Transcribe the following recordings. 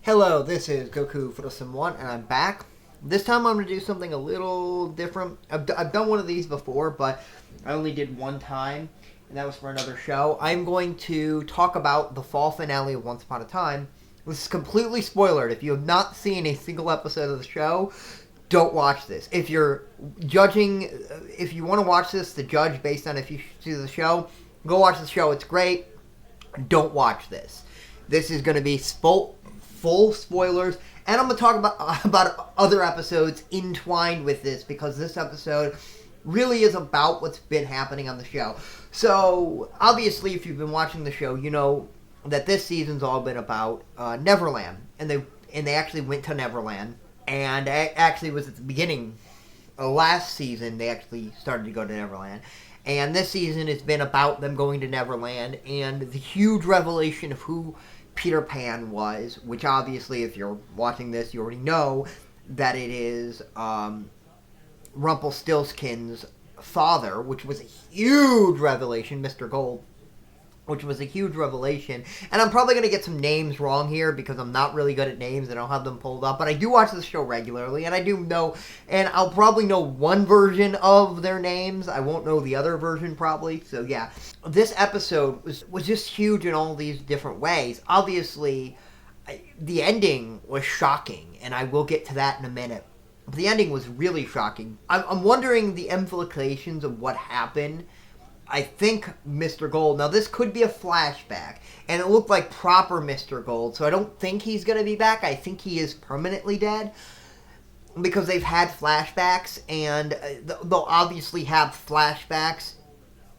Hello, this is Goku Sim 1, and I'm back. This time I'm going to do something a little different. I've done one of these before, but I only did one time, and that was for another show. I'm going to talk about the fall finale of Once Upon a Time. This is completely spoilered. If you have not seen a single episode of the show, don't watch this. If you're judging, if you want to watch this to judge based on if you see the show, go watch the show. It's great. Don't watch this. This is going to be full spoilers, and I'm going to talk about other episodes entwined with this, because this episode really is about what's been happening on the show. So, obviously, if you've been watching the show, you know that this season's all been about Neverland, and they actually went to Neverland, and it actually was at the beginning last season they actually started to go to Neverland. And this season it's been about them going to Neverland and the huge revelation of who Peter Pan was, which obviously, if you're watching this, you already know that it is Rumpelstiltskin's father, which was a huge revelation, Mr. Gold, which was a huge revelation. And I'm probably going to get some names wrong here because I'm not really good at names and I don't have them pulled up, but I do watch the show regularly, and I do know, and I'll probably know one version of their names. I won't know the other version probably, so yeah. This episode was just huge in all these different ways. Obviously, the ending was shocking, and I will get to that in a minute. But the ending was really shocking. I'm wondering the implications of what happened. I think Mr. Gold, now this could be a flashback, and it looked like proper Mr. Gold, so I don't think he's going to be back. I think he is permanently dead, because they've had flashbacks, and they'll obviously have flashbacks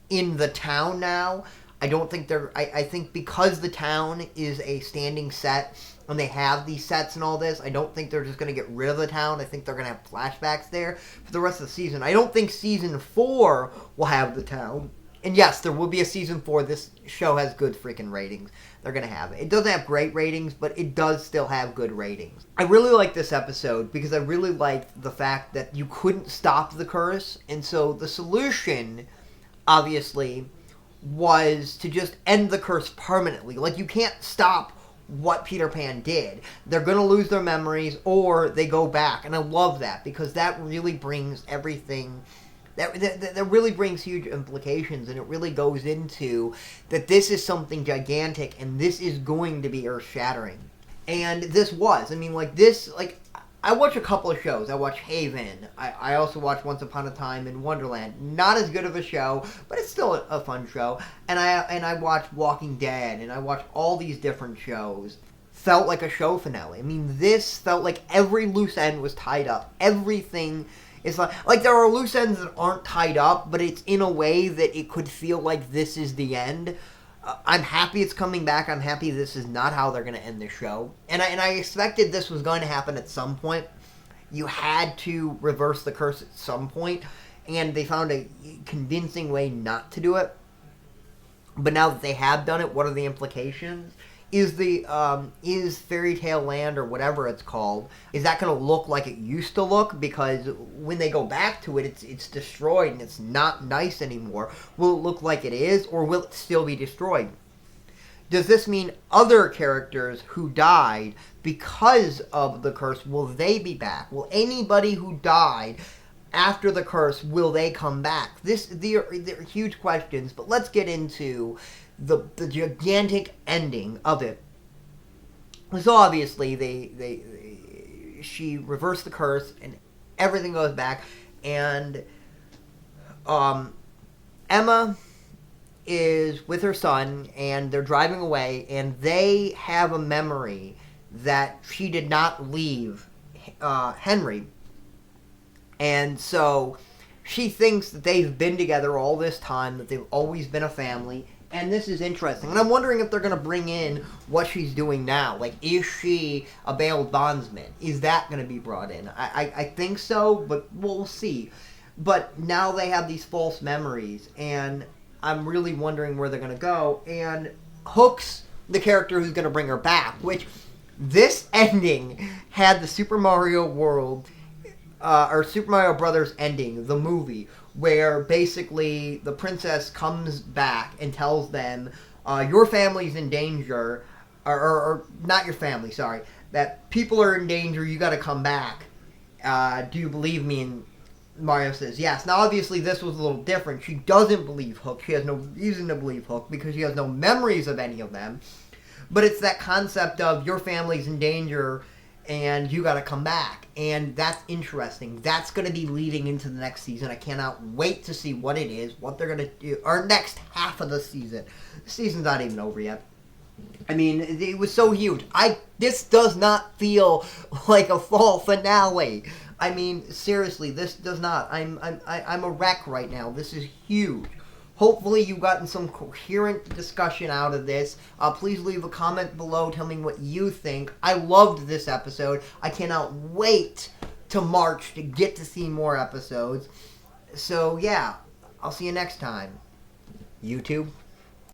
in the town now. I don't think I think because the town is a standing set, and they have these sets and all this, I don't think they're just going to get rid of the town. I think they're going to have flashbacks there for the rest of the season. I don't think season 4 will have the town. And yes, there will be a season 4. This show has good freaking ratings. They're going to have it. It doesn't have great ratings, but it does still have good ratings. I really like this episode because I really liked the fact that you couldn't stop the curse. And so the solution, obviously, was to just end the curse permanently. Like, you can't stop what Peter Pan did. They're going to lose their memories, or they go back. And I love that, because that really brings everything... That really brings huge implications, and it really goes into that this is something gigantic, and this is going to be earth-shattering. And this was. I mean, I watch a couple of shows. I watch Haven. I also watch Once Upon a Time in Wonderland. Not as good of a show, but it's still a fun show. And I watch Walking Dead, and I watch all these different shows. Felt like a show finale. I mean, this felt like every loose end was tied up. Everything... It's like there are loose ends that aren't tied up, but it's in a way that it could feel like this is the end. I'm happy it's coming back. I'm happy this is not how they're going to end the show. And I expected this was going to happen at some point. You had to reverse the curse at some point, and they found a convincing way not to do it. But now that they have done it, what are the implications? Is Fairy Tale Land, or whatever it's called, is that going to look like it used to look? Because when they go back to it, it's destroyed and it's not nice anymore. Will it look like it is, or will it still be destroyed? Does this mean other characters who died because of the curse, will they be back? Will anybody who died after the curse, will they come back? They're huge questions, but let's get into the gigantic ending of it. So obviously she reversed the curse and everything goes back, and Emma is with her son and they're driving away, and they have a memory that she did not leave Henry, and so she thinks that they've been together all this time, that they've always been a family. And this is interesting. And I'm wondering if they're going to bring in what she's doing now. Like, is she a bail bondsman? Is that going to be brought in? I think so, but we'll see. But now they have these false memories, and I'm really wondering where they're going to go. And Hook's the character who's going to bring her back, which this ending had the Super Mario World, or Super Mario Brothers ending, the movie, where basically the princess comes back and tells them, your family's in danger, or not your family, sorry. that people are in danger, you gotta come back. Do you believe me? And Mario says yes. Now, obviously, this was a little different. She doesn't believe Hook. She has no reason to believe Hook because she has no memories of any of them. But it's that concept of your family's in danger and you got to come back. And that's interesting. That's going to be leading into the next season. I cannot wait to see what it is, what they're going to do. Or next half of the season. The season's not even over yet. I mean, it was so huge. This does not feel like a fall finale. I mean, seriously, this does not. I'm a wreck right now. This is huge. Hopefully you've gotten some coherent discussion out of this. Please leave a comment below. Tell me what you think. I loved this episode. I cannot wait to March to get to see more episodes. So, yeah. I'll see you next time. YouTube.